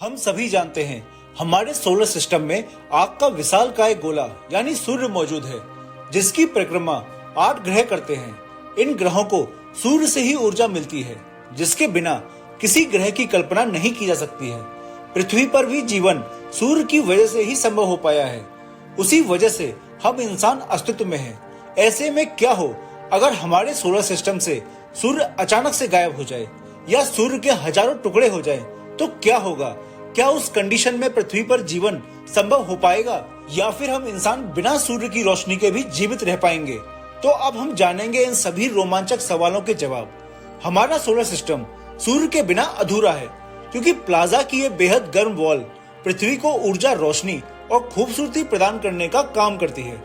हम सभी जानते हैं हमारे सोलर सिस्टम में आग का विशालकाय गोला यानी सूर्य मौजूद है, जिसकी परिक्रमा 8 ग्रह करते हैं। इन ग्रहों को सूर्य से ही ऊर्जा मिलती है, जिसके बिना किसी ग्रह की कल्पना नहीं की जा सकती है। पृथ्वी पर भी जीवन सूर्य की वजह से ही संभव हो पाया है। उसी वजह से हम इंसान अस्तित्व में हैं। ऐसे में क्या हो अगर हमारे सोलर सिस्टम से सूर्य अचानक से गायब हो जाए या सूर्य के हजारों टुकड़े हो जाए, तो क्या होगा? क्या उस कंडीशन में पृथ्वी पर जीवन संभव हो पाएगा या फिर हम इंसान बिना सूर्य की रोशनी के भी जीवित रह पाएंगे? तो अब हम जानेंगे इन सभी रोमांचक सवालों के जवाब। हमारा सोलर सिस्टम सूर्य के बिना अधूरा है, क्योंकि प्लाज्मा की ये बेहद गर्म वॉल पृथ्वी को ऊर्जा, रोशनी और खूबसूरती प्रदान करने का काम करती है।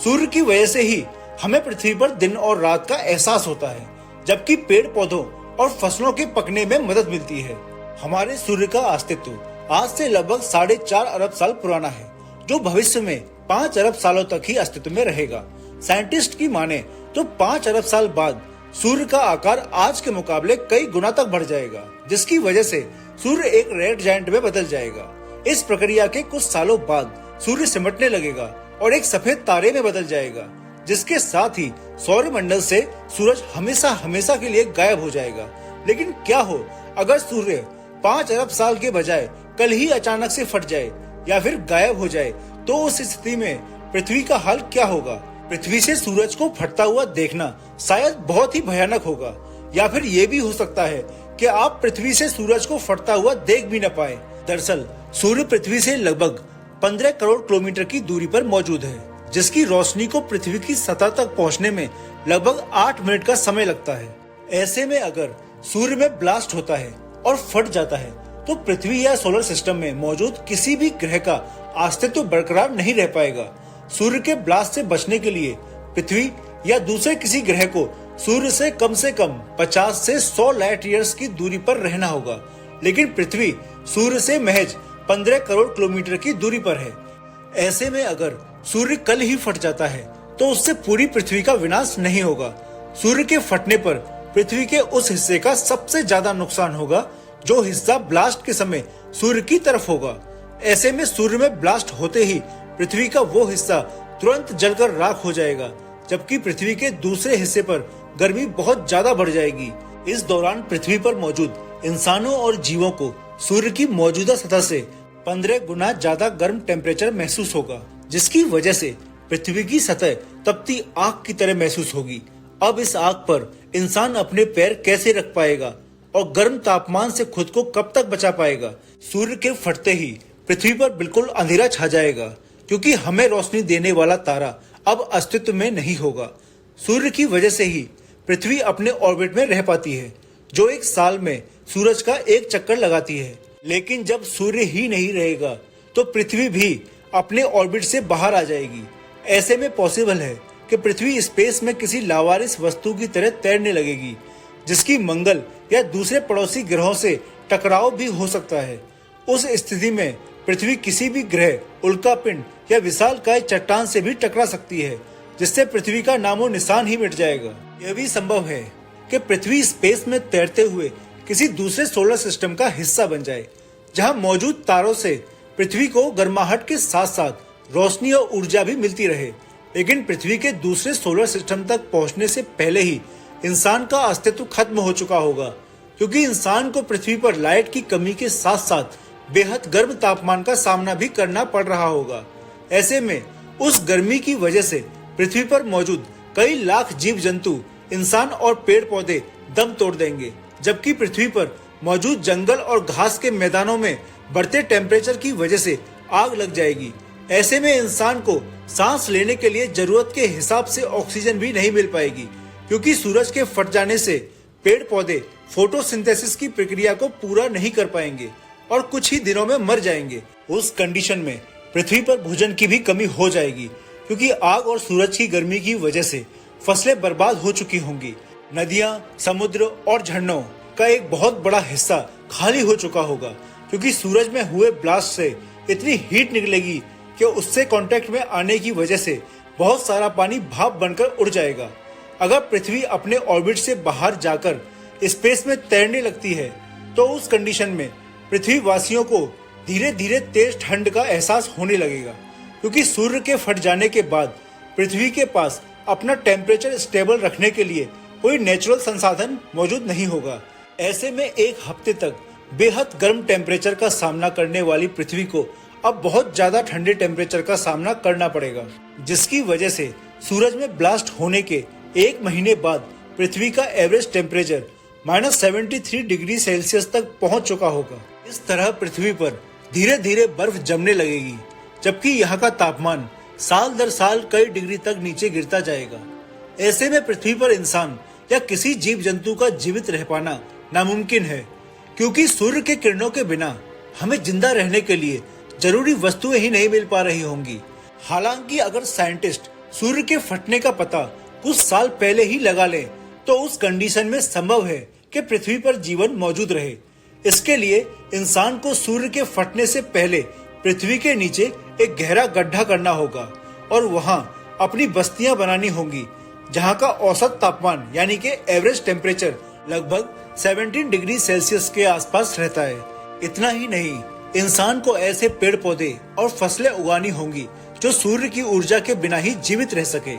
सूर्य की वजह से ही हमें पृथ्वी पर दिन और रात का एहसास होता है, जबकि पेड़ पौधों और फसलों के पकने में मदद मिलती है। हमारे सूर्य का अस्तित्व आज से लगभग 4.5 अरब साल पुराना है, जो भविष्य में 5 अरब सालों तक ही अस्तित्व में रहेगा। साइंटिस्ट की माने तो 5 अरब साल बाद सूर्य का आकार आज के मुकाबले कई गुना तक बढ़ जाएगा, जिसकी वजह से सूर्य एक रेड जायंट में बदल जाएगा। इस प्रक्रिया के कुछ सालों बाद सूर्य सिमटने लगेगा और एक सफेद तारे में बदल जाएगा, जिसके साथ ही सौरमंडल से सूरज हमेशा हमेशा के लिए गायब हो जाएगा। लेकिन क्या हो अगर सूर्य 5 अरब साल के बजाय कल ही अचानक से फट जाए या फिर गायब हो जाए, तो उस स्थिति में पृथ्वी का हाल क्या होगा? पृथ्वी से सूरज को फटता हुआ देखना शायद बहुत ही भयानक होगा, या फिर ये भी हो सकता है कि आप पृथ्वी से सूरज को फटता हुआ देख भी न पाए। दरअसल सूर्य पृथ्वी से लगभग 15 करोड़ किलोमीटर की दूरी पर मौजूद है, जिसकी रोशनी को पृथ्वी की सतह तक पहुंचने में लगभग 8 मिनट का समय लगता है। ऐसे में अगर सूर्य में ब्लास्ट होता है और फट जाता है, तो पृथ्वी या सोलर सिस्टम में मौजूद किसी भी ग्रह का अस्तित्व बरकरार नहीं रह पाएगा। सूर्य के ब्लास्ट से बचने के लिए पृथ्वी या दूसरे किसी ग्रह को सूर्य से कम 50 से 100 लाइट ईयर्स की दूरी पर रहना होगा, लेकिन पृथ्वी सूर्य से महज 15 करोड़ किलोमीटर की दूरी पर है। ऐसे में अगर सूर्य कल ही फट जाता है, तो उससे पूरी पृथ्वी का विनाश नहीं होगा। सूर्य के फटने पर पृथ्वी के उस हिस्से का सबसे ज्यादा नुकसान होगा जो हिस्सा ब्लास्ट के समय सूर्य की तरफ होगा। ऐसे में सूर्य में ब्लास्ट होते ही पृथ्वी का वो हिस्सा तुरंत जलकर राख हो जाएगा, जबकि पृथ्वी के दूसरे हिस्से पर गर्मी बहुत ज्यादा बढ़ जाएगी। इस दौरान पृथ्वी पर मौजूद इंसानों और जीवों को सूर्य की मौजूदा सतह से 15 गुना ज्यादा गर्म टेम्परेचर महसूस होगा, जिसकी वजह से पृथ्वी की सतह तपती आग की तरह महसूस होगी। अब इस आग पर इंसान अपने पैर कैसे रख पाएगा और गर्म तापमान से खुद को कब तक बचा पाएगा? सूर्य के फटते ही पृथ्वी पर बिल्कुल अंधेरा छा जाएगा, क्योंकि हमें रोशनी देने वाला तारा अब अस्तित्व में नहीं होगा। सूर्य की वजह से ही पृथ्वी अपने ऑर्बिट में रह पाती है, जो एक साल में सूरज का एक चक्कर लगाती है। लेकिन जब सूर्य ही नहीं रहेगा, तो पृथ्वी भी अपने ऑर्बिट से बाहर आ जाएगी। ऐसे में पॉसिबल है कि पृथ्वी स्पेस में किसी लावारिस वस्तु की तरह तैरने लगेगी, जिसकी मंगल या दूसरे पड़ोसी ग्रहों से टकराव भी हो सकता है। उस स्थिति में पृथ्वी किसी भी ग्रह, उल्कापिंड या विशालकाय चट्टान से भी टकरा सकती है, जिससे पृथ्वी का नामो निशान ही मिट जाएगा। यह भी संभव है कि पृथ्वी स्पेस में तैरते हुए किसी दूसरे सोलर सिस्टम का हिस्सा बन जाए, जहां मौजूद तारों से पृथ्वी को गर्माहट के साथ साथ रोशनी और ऊर्जा भी मिलती रहे। लेकिन पृथ्वी के दूसरे सोलर सिस्टम तक पहुंचने से पहले ही इंसान का अस्तित्व खत्म हो चुका होगा, क्योंकि इंसान को पृथ्वी पर लाइट की कमी के साथ साथ बेहद गर्म तापमान का सामना भी करना पड़ रहा होगा। ऐसे में उस गर्मी की वजह से पृथ्वी पर मौजूद कई लाख जीव जंतु, इंसान और पेड़ पौधे दम तोड़ देंगे, जबकि पृथ्वी पर मौजूद जंगल और घास के मैदानों में बढ़ते टेम्परेचर की वजह से आग लग जाएगी। ऐसे में इंसान को सांस लेने के लिए जरूरत के हिसाब से ऑक्सीजन भी नहीं मिल पाएगी, क्योंकि सूरज के फट जाने से पेड़ पौधे फोटोसिंथेसिस की प्रक्रिया को पूरा नहीं कर पाएंगे और कुछ ही दिनों में मर जाएंगे। उस कंडीशन में पृथ्वी पर भोजन की भी कमी हो जाएगी, क्योंकि आग और सूरज की गर्मी की वजह से फसलें बर्बाद हो चुकी होंगी। नदियां, समुद्र और झरनों का एक बहुत बड़ा हिस्सा खाली हो चुका होगा, क्योंकि सूरज में हुए ब्लास्ट से इतनी हीट निकलेगी कि उससे कांटेक्ट में आने की वजह से बहुत सारा पानी भाप बनकर उड़ जाएगा। अगर पृथ्वी अपने ऑर्बिट से बाहर जाकर स्पेस में तैरने लगती है, तो उस कंडीशन में पृथ्वी वासियों को धीरे धीरे तेज ठंड का एहसास होने लगेगा, क्योंकि सूर्य के फट जाने के बाद पृथ्वी के पास अपना टेम्परेचर स्टेबल रखने के लिए कोई नेचुरल संसाधन मौजूद नहीं होगा। ऐसे में एक हफ्ते तक बेहद गर्म टेम्परेचर का सामना करने वाली पृथ्वी को अब बहुत ज्यादा ठंडे टेम्परेचर का सामना करना पड़ेगा, जिसकी वजह से सूरज में ब्लास्ट होने के एक महीने बाद पृथ्वी का एवरेज टेम्परेचर -73 डिग्री सेल्सियस तक पहुंच चुका होगा। इस तरह पृथ्वी पर धीरे धीरे बर्फ जमने लगेगी, जबकि यहाँ का तापमान साल दर साल कई डिग्री तक नीचे गिरता जाएगा। ऐसे में पृथ्वी पर इंसान या किसी जीव जंतु का जीवित रह पाना नामुमकिन है, क्योंकि सूर्य के किरणों के बिना हमें जिंदा रहने के लिए जरूरी वस्तुएं ही नहीं मिल पा रही होंगी। हालांकि अगर साइंटिस्ट सूर्य के फटने का पता कुछ साल पहले ही लगा लें, तो उस कंडीशन में संभव है कि पृथ्वी पर जीवन मौजूद रहे। इसके लिए इंसान को सूर्य के फटने से पहले पृथ्वी के नीचे एक गहरा गड्ढा करना होगा और वहां अपनी बस्तियां बनानी होंगी, जहां का औसत तापमान यानी कि एवरेज टेम्परेचर लगभग 17 डिग्री सेल्सियस के आसपास रहता है। इतना ही नहीं, इंसान को ऐसे पेड़ पौधे और फसलें उगानी होंगी जो सूर्य की ऊर्जा के बिना ही जीवित रह सके।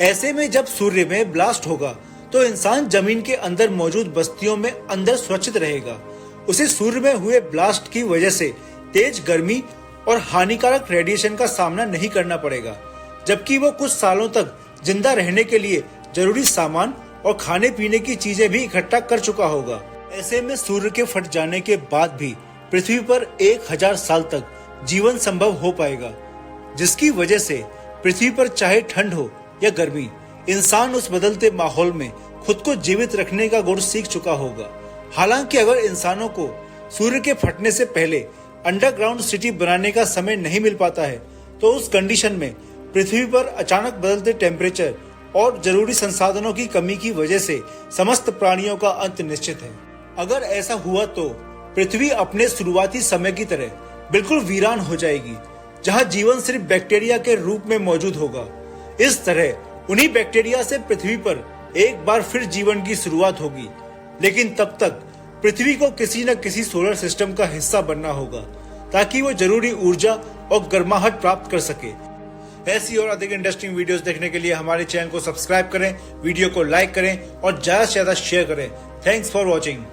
ऐसे में जब सूर्य में ब्लास्ट होगा तो इंसान जमीन के अंदर मौजूद बस्तियों में अंदर सुरक्षित रहेगा। उसे सूर्य में हुए ब्लास्ट की वजह से तेज गर्मी और हानिकारक रेडिएशन का सामना नहीं करना पड़ेगा, जबकि वो कुछ सालों तक जिंदा रहने के लिए जरूरी सामान और खाने पीने की चीजें भी इकट्ठा कर चुका होगा। ऐसे में सूर्य के फट जाने के बाद भी पृथ्वी पर 1000 साल तक जीवन संभव हो पाएगा, जिसकी वजह से पृथ्वी पर चाहे ठंड हो या गर्मी, इंसान उस बदलते माहौल में खुद को जीवित रखने का गुण सीख चुका होगा। हालांकि अगर इंसानों को सूर्य के फटने से पहले अंडरग्राउंड सिटी बनाने का समय नहीं मिल पाता है, तो उस कंडीशन में पृथ्वी पर अचानक बदलते टेम्परेचर और जरूरी संसाधनों की कमी की वजह से समस्त प्राणियों का अंत निश्चित है। अगर ऐसा हुआ तो पृथ्वी अपने शुरुआती समय की तरह बिल्कुल वीरान हो जाएगी, जहां जीवन सिर्फ बैक्टीरिया के रूप में मौजूद होगा। इस तरह उन्हीं बैक्टीरिया से पृथ्वी पर एक बार फिर जीवन की शुरुआत होगी, लेकिन तब तक पृथ्वी को किसी न किसी सोलर सिस्टम का हिस्सा बनना होगा, ताकि वो जरूरी ऊर्जा और गर्माहट प्राप्त कर सके। ऐसी और अधिक इंटरेस्टिंग वीडियोस देखने के लिए हमारे चैनल को सब्सक्राइब करें, वीडियो को लाइक करें और ज्यादा से ज्यादा शेयर करें। Thanks for watching.